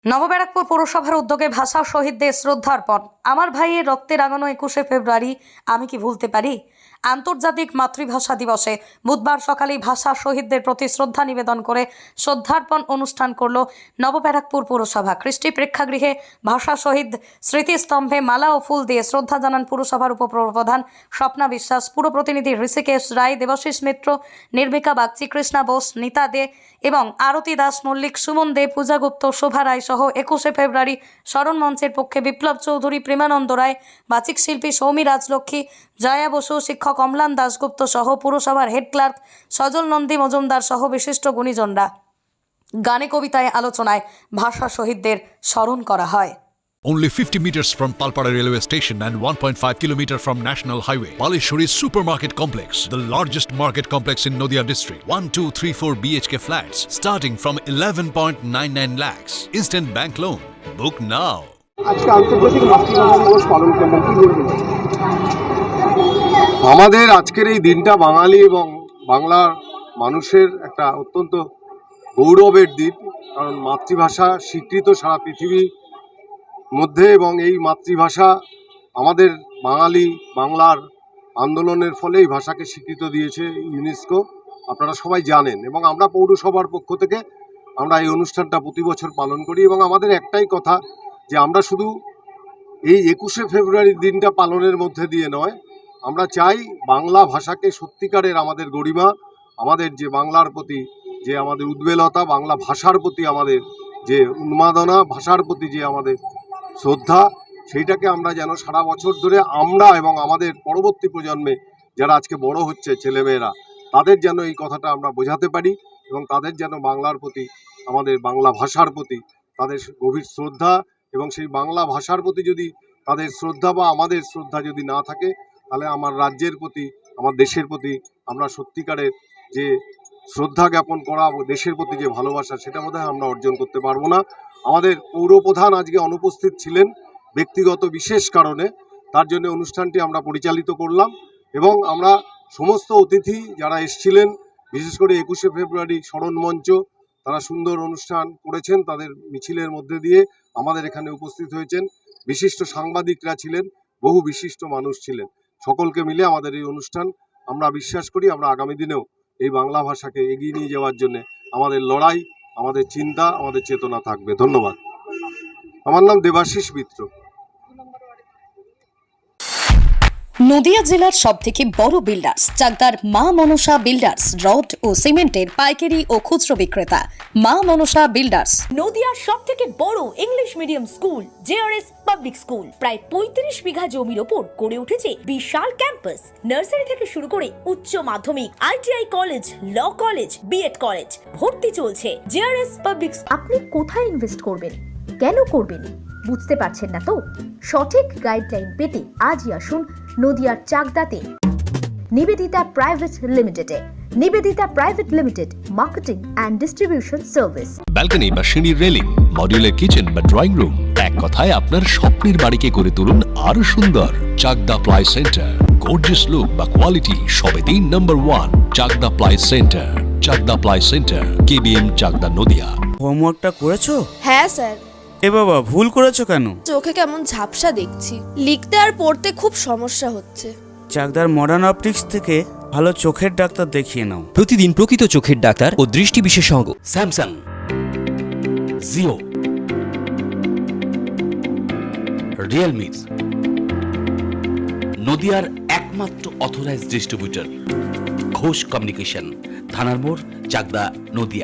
নবব্যারাকপুর পৌরসভার উদ্যোগে ভাষা শহীদদের শ্রদ্ধার্পণ। আমার ভাইয়ের রক্তে রাঙানো 21শে ফেব্রুয়ারি আমি কি ভুলতে পারি? আন্তর্জাতিক মাতৃভাষা দিবসে বুধবার সকালেই ভাষা শহীদদের প্রতি শ্রদ্ধা নিবেদন করে শ্রদ্ধার্পণ অনুষ্ঠান করল নবব্যারাকপুর পৌরসভা। কৃষ্টি প্রেক্ষাগৃহে ভাষা শহীদ স্মৃতিস্তম্ভে মালা ও ফুল দিয়ে শ্রদ্ধা জানান পুরসভার উপপ্রধান স্বপ্না বিশ্বাস, পুর প্রতিনিধি ঋষিকেশ রায়, দেবাশিস মিত্র, নির্মিকা বাগচি, কৃষ্ণা বোস, নিতা দে এবং আরতি দাস মল্লিক, সুমন দে, পূজা গুপ্ত, শোভা রায় সহ 21শে ফেব্রুয়ারি স্মরণ মঞ্চের পক্ষে বিপ্লব চৌধুরী, প্রেমানন্দ রায়, বাচিক শিল্পী সৌমি রাজলক্ষ্মী, জয়া বসু, শিক্ষক অম্লান দাশগুপ্ত সহ পুরসভার হেড ক্লার্ক সজল নন্দী মজুমদার সহ বিশিষ্ট গুণীজনরা গানে কবিতায় আলোচনায় ভাষা শহীদদের স্মরণ করা হয়। Only 50 meters from Palpara railway station and 1.5 kilometer from National Highway, Palishuri Supermarket Complex, the largest market complex in Nadia district. 1, 2, 3, 4 BHK flats starting from 11.99 lakhs. Instant bank loan. Book now. আজকে আন্তর্জাতিক মাতৃভাষা দিবস পালন করলেন, কি বলবেন? আমাদের আজকের এই দিনটা বাঙালি এবং বাংলার মানুষের একটা অত্যন্ত গৌরবের দিন, কারণ মাতৃভাষা স্বীকৃত সারা পৃথিবীর মধ্যে এবং এই মাতৃভাষা আমাদের বাংলার আন্দোলনের ফলে এই ভাষাকে স্বীকৃত দিয়েছে ইউনেস্কো, আপনারা সবাই জানেন। এবং আমরা পৌরসভার পক্ষ থেকে আমরা এই অনুষ্ঠানটা প্রতি বছর পালন করি এবং আমাদের একটাই কথা যে আমরা শুধু এই 21শে ফেব্রুয়ারির দিনটা পালনের মধ্যে দিয়ে নয়, আমরা চাই বাংলা ভাষাকে সত্যিকারের আমাদের গরিমা, আমাদের যে বাংলার প্রতি যে আমাদের উদ্বেলতা, বাংলা ভাষার প্রতি আমাদের যে উন্মাদনা, ভাষার প্রতি যে আমাদের শ্রদ্ধা, সেইটাকে আমরা যেন সারা বছর ধরে আমরা এবং আমাদের পরবর্তী প্রজন্মে যারা আজকে বড় হচ্ছে ছেলেমেয়েরা, তাদের যেন এই কথাটা আমরা বোঝাতে পারি এবং তাদের যেন বাংলার প্রতি, আমাদের বাংলা ভাষার প্রতি তাদের গভীর শ্রদ্ধা, এবং সেই বাংলা ভাষার প্রতি যদি তাদের শ্রদ্ধা বা আমাদের শ্রদ্ধা যদি না থাকে, তাহলে আমার রাজ্যের প্রতি, আমার দেশের প্রতি আমরা সত্যিকারের যে শ্রদ্ধা জ্ঞাপন করা, দেশের প্রতি যে ভালোবাসা, সেটা বোধহয় আমরা অর্জন করতে পারবো না। আমাদের পৌরপ্রধান আজকে অনুপস্থিত ছিলেন ব্যক্তিগত বিশেষ কারণে, তার জন্য অনুষ্ঠানটি আমরা পরিচালিত করলাম এবং আমরা সমস্ত অতিথি যারা এসেছিলেন, বিশেষ করে 21শে ফেব্রুয়ারি স্মরণ মঞ্চ, তারা সুন্দর অনুষ্ঠান করেছেন, তাদের মিছিলের মধ্যে দিয়ে আমাদের এখানে উপস্থিত হয়েছেন। বিশিষ্ট সাংবাদিকরা ছিলেন, বহু বিশিষ্ট মানুষ ছিলেন। সকলকে মিলে আমাদের এই অনুষ্ঠান, আমরা বিশ্বাস করি আমরা আগামী দিনেও এই বাংলা ভাষাকে এগিয়ে নিয়ে যাওয়ার জন্য আমাদের লড়াই, আমাদের চিন্তা, আমাদের চেতনা থাকবে। ধন্যবাদ। আমার নাম দেবাশিস মিত্র। নদিয়া জেলার সবথেকে বড় বিল্ডার্স চাকদার মা মনসা বিল্ডার্স, রড ও সিমেন্টের পাইকারি ও খুচরো বিক্রেতা মা মনসা বিল্ডার্স। নদিয়ার সবথেকে বড় English medium school JRS public school, প্রায় 35 বিঘা জমির ওপর গড়ে উঠেছে বিশাল ক্যাম্পাস। নার্সারি থেকে শুরু করে উচ্চ মাধ্যমিক, ITI college, law college, BEd college, ভর্তি চলছে। JRS public. আপনি কোথায় ইনভেস্ট করবেন, কেন করবেন বুঝতে পারছেন না তো? সঠিক গাইডলাইন পেতে আজই আসুন নদিয়ার চাকদাতে নিবেদিতা প্রাইভেট লিমিটেডে। Nivedita private limited, marketing and distribution service. Balcony বা সিঁড়ির রেলিং, মডিউলার কিচেন বা ড্রয়িং রুম, এক কথায় আপনার স্বপ্নের বাড়িকে করে তুলুন আরো সুন্দর। Chakdah ply centre, gorgeous look বা কোয়ালিটি সবে 3 number 1 Chakdah ply centre. Chakdah ply centre, KBM, Chakdah, Nadia. হোমওয়ার্কটা করেছো? হ্যাঁ স্যার। এ বাবা, ভুল করেছো কেন? চোখে কেমন ঝাপসা দেখছি, লিখতে আর পড়তে খুব সমস্যা হচ্ছে। চাকদার মডার্ন অপটিক্স থেকে ভালো চোখের ডাক্তার দেখিয়ে নাও। প্রতিদিন প্রকৃত চোখের ডাক্তার ও দৃষ্টি বিশেষজ্ঞ। স্যামসাং, জিও, রিয়েলমি, নদিয়ার একমাত্র অথরাইজড ডিস্ট্রিবিউটর ঘোষ কমিউনিকেশন, থানার মোড়, চাকদা, নদিয়া।